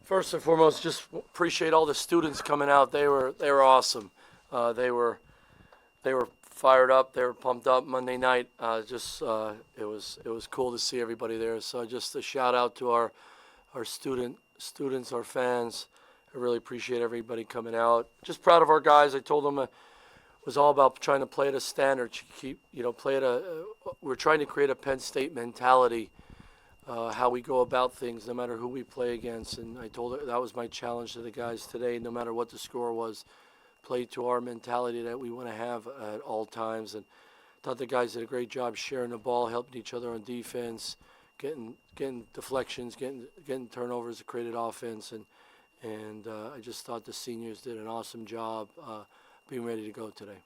First and foremost, just appreciate all the students coming out. They were awesome. They were fired up. They were pumped up Monday night. It was cool to see everybody there. So just a shout out to our students, our fans. I really appreciate everybody coming out. Just proud of our guys. I told them it was all about trying to play at a standard. We're trying to create a Penn State mentality. How we go about things, no matter who we play against. And I told her that was my challenge to the guys today, no matter what the score was, play to our mentality that we want to have at all times. And I thought the guys did a great job sharing the ball, helping each other on defense, getting deflections, getting turnovers, created offense. And I just thought the seniors did an awesome job being ready to go today.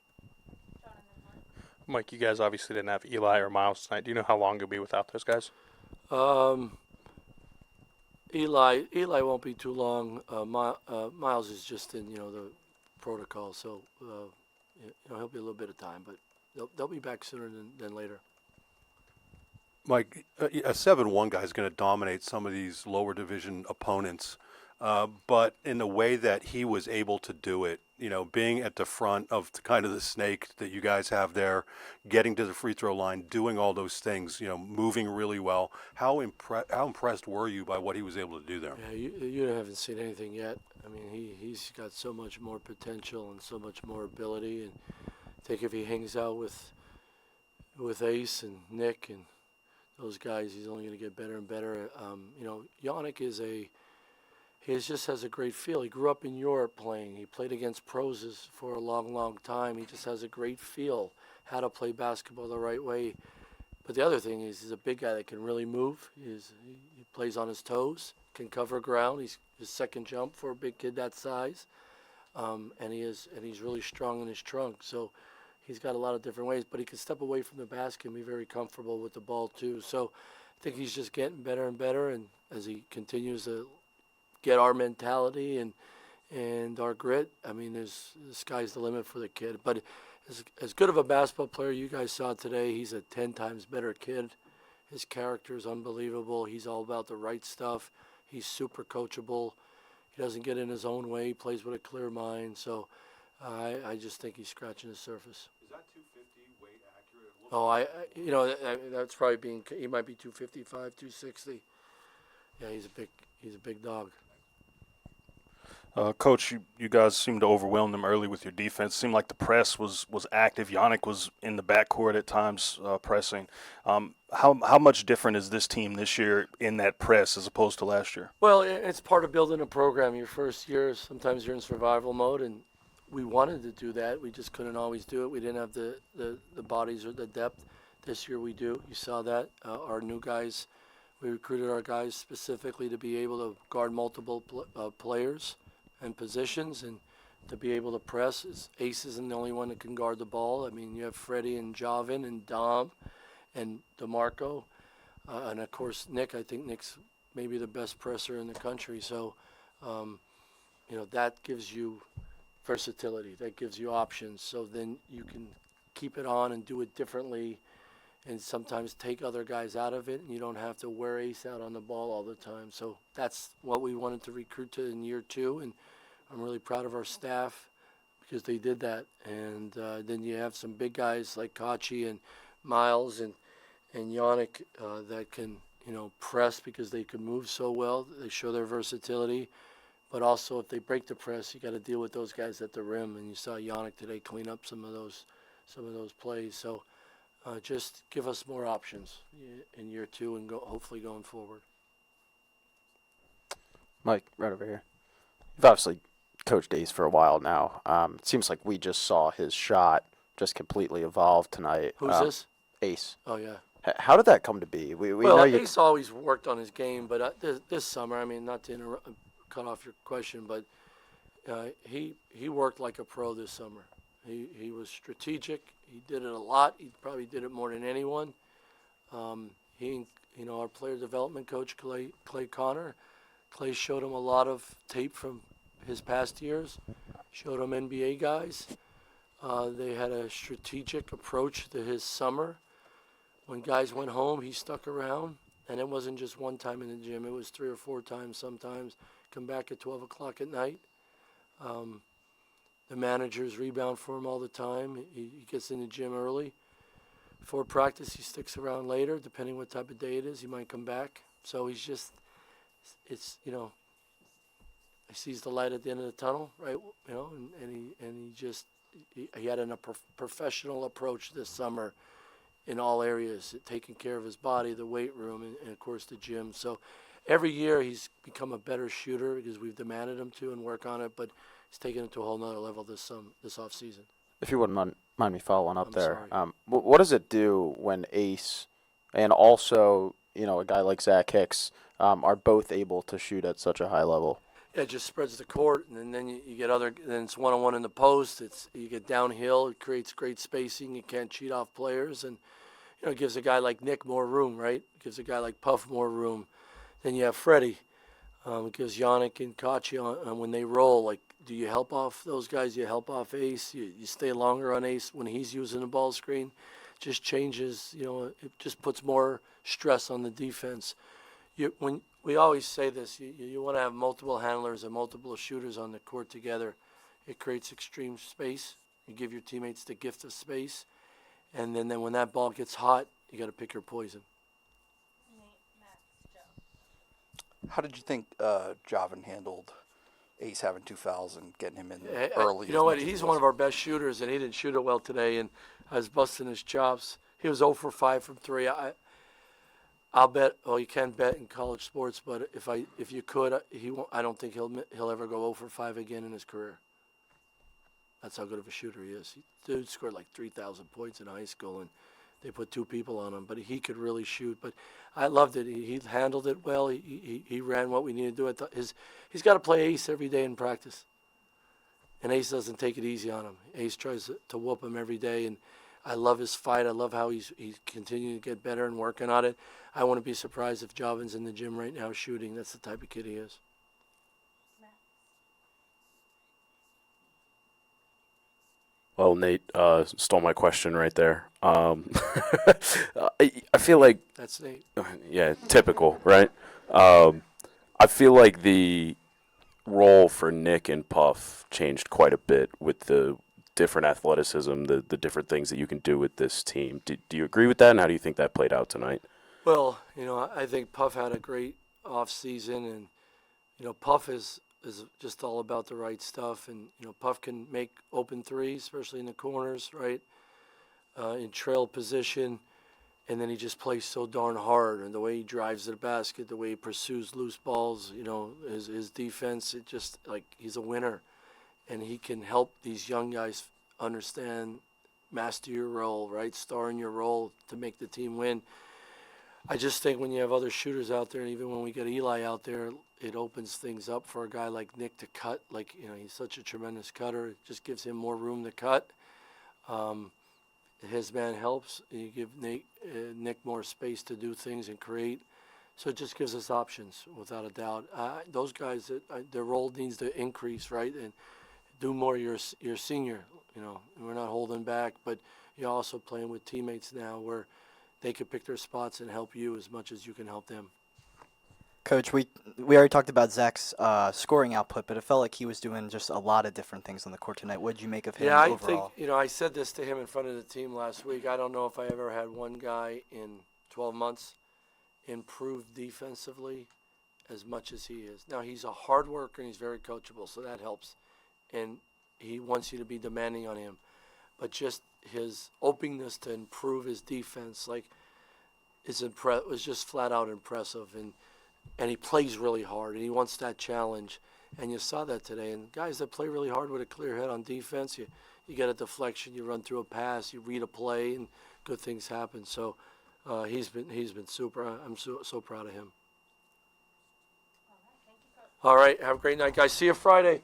Mike, you guys obviously didn't have Eli or Miles tonight. Do you know how long you'll be without those guys? Eli won't be too long. Miles is just in the protocol, so he'll be a little bit of time, but they'll be back sooner than later. Mike, a 7-1 guy is going to dominate some of these lower division opponents, but in the way that he was able to do it, being at the front of kind of the snake that you guys have there, getting to the free throw line, doing all those things, moving really well. How impressed were you by what he was able to do there? Yeah, you haven't seen anything yet. I mean, he's got so much more potential and so much more ability. And I think if he hangs out with Ace and Nick and those guys, he's only going to get better and better. Yannick just has a great feel. He grew up in Europe playing. He played against pros for a long, long time. He just has a great feel how to play basketball the right way. But the other thing is he's a big guy that can really move. He plays on his toes, can cover ground. He's his second jump for a big kid that size. And he's really strong in his trunk. So he's got a lot of different ways. But he can step away from the basket and be very comfortable with the ball too. So I think he's just getting better and better. And as he continues to get our mentality and our grit, I mean, the sky's the limit for the kid. But as good of a basketball player you guys saw today, he's a 10 times better kid. His character is unbelievable. He's all about the right stuff. He's super coachable. He doesn't get in his own way. He plays with a clear mind. So I just think he's scratching the surface. Is that 250 weight accurate? That's probably he might be 255, 260. Yeah, he's a big dog. Coach, you guys seemed to overwhelm them early with your defense. Seemed like the press was active. Yannick was in the backcourt at times pressing. How much different is this team this year in that press as opposed to last year? Well, it's part of building a program. Your first year, sometimes you're in survival mode, and we wanted to do that. We just couldn't always do it. We didn't have the bodies or the depth. This year we do. You saw that. Our new guys, we recruited our guys specifically to be able to guard multiple players and positions, and to be able to press. Ace isn't the only one that can guard the ball. I mean, you have Freddie and Javin and Dom and DeMarco, and of course Nick. I think Nick's maybe the best presser in the country. So, that gives you versatility. That gives you options. So then you can keep it on and do it differently, and sometimes take other guys out of it, and you don't have to wear Ace out on the ball all the time. So that's what we wanted to recruit to in year 2, and I'm really proud of our staff because they did that. And then you have some big guys like Kachi and Miles and Yannick that can, press because they can move so well. They show their versatility. But also, if they break the press, you got to deal with those guys at the rim. And you saw Yannick today clean up some of those plays. So just give us more options in year 2 and hopefully going forward. Mike, right over here. You've obviously coached Ace for a while now. It seems like we just saw his shot just completely evolve tonight. Who's this? Ace. Oh, yeah. How did that come to be? We well, know Ace always worked on his game, but this summer, I mean, not to cut off your question, but he worked like a pro this summer. He was strategic. He did it a lot. He probably did it more than anyone. Our player development coach, Clay Connor, Clay showed him a lot of tape from his past years, showed him NBA guys. They had a strategic approach to his summer. When guys went home, he stuck around, and it wasn't just one time in the gym. It was 3 or 4 times sometimes, come back at 12 o'clock at night. The managers rebound for him all the time. He gets in the gym early. Before practice, he sticks around later, depending what type of day it is. He might come back. So he's just, it's, he sees the light at the end of the tunnel, right? He had a professional approach this summer in all areas, taking care of his body, the weight room, and of course the gym. So every year he's become a better shooter because we've demanded him to and work on it, but he's taken it to a whole nother level this off season. If you wouldn't mind me following up I'm there, sorry. what does it do when Ace and also a guy like Zach Hicks are both able to shoot at such a high level? Yeah, it just spreads the court, and then you get then it's one-on-one in the post. You get downhill. It creates great spacing. You can't cheat off players, and it gives a guy like Nick more room, right? It gives a guy like Puff more room. Then you have Freddie. It gives Yannick and Kachi when they roll. Like, do you help off those guys? Do you help off Ace? You stay longer on Ace when he's using the ball screen. Just changes. It just puts more stress on the defense. When we always say this, you want to have multiple handlers and multiple shooters on the court together. It creates extreme space. You give your teammates the gift of space, and then when that ball gets hot, you got to pick your poison. How did you think Javan handled Ace having 2 fouls and getting him in Hey, early? You know what? He's one of our best shooters, and he didn't shoot it well today, and I was busting his chops. He was 0 for 5 from 3. I'll bet. Well, you can bet in college sports, but if you could, I don't think he'll ever go 0 for 5 again in his career. That's how good of a shooter he is. Dude scored like 3,000 points in high school, and they put 2 people on him. But he could really shoot. But I loved it. He handled it well. He ran what we needed to do. He's got to play Ace every day in practice, and Ace doesn't take it easy on him. Ace tries to whoop him every day, and I love his fight. I love how he's continuing to get better and working on it. I wouldn't be surprised if Javan's in the gym right now shooting. That's the type of kid he is. Well, Nate stole my question right there. I feel like, That's Nate. yeah, typical, right? I feel like the role for Nick and Puff changed quite a bit with the different athleticism, the different things that you can do with this team. Do you agree with that, and how do you think that played out tonight? Well, I think Puff had a great off season, and Puff is just all about the right stuff, and Puff can make open threes, especially in the corners, right, in trail position, and then he just plays so darn hard, and the way he drives to the basket, the way he pursues loose balls, his defense, it just like he's a winner, and he can help these young guys understand, master your role, right, star in your role to make the team win. I just think when you have other shooters out there, and even when we get Eli out there, it opens things up for a guy like Nick to cut. Like, he's such a tremendous cutter. It just gives him more room to cut. His man helps. You give Nick more space to do things and create. So it just gives us options, without a doubt. Those guys, their role needs to increase, right? And do more. You're senior, We're not holding back, but you're also playing with teammates now where they could pick their spots and help you as much as you can help them. Coach, we already talked about Zach's scoring output, but it felt like he was doing just a lot of different things on the court tonight. What did you make of him overall? I think, I said this to him in front of the team last week. I don't know if I ever had one guy in 12 months improve defensively as much as he is. Now, he's a hard worker and he's very coachable, so that helps. And he wants you to be demanding on him. But just his openness to improve his defense, was just flat out impressive. And he plays really hard, and he wants that challenge. And you saw that today. And guys that play really hard with a clear head on defense, you get a deflection, you run through a pass, you read a play, and good things happen. So he's been super. I'm so proud of him. All right, have a great night, guys. See you Friday.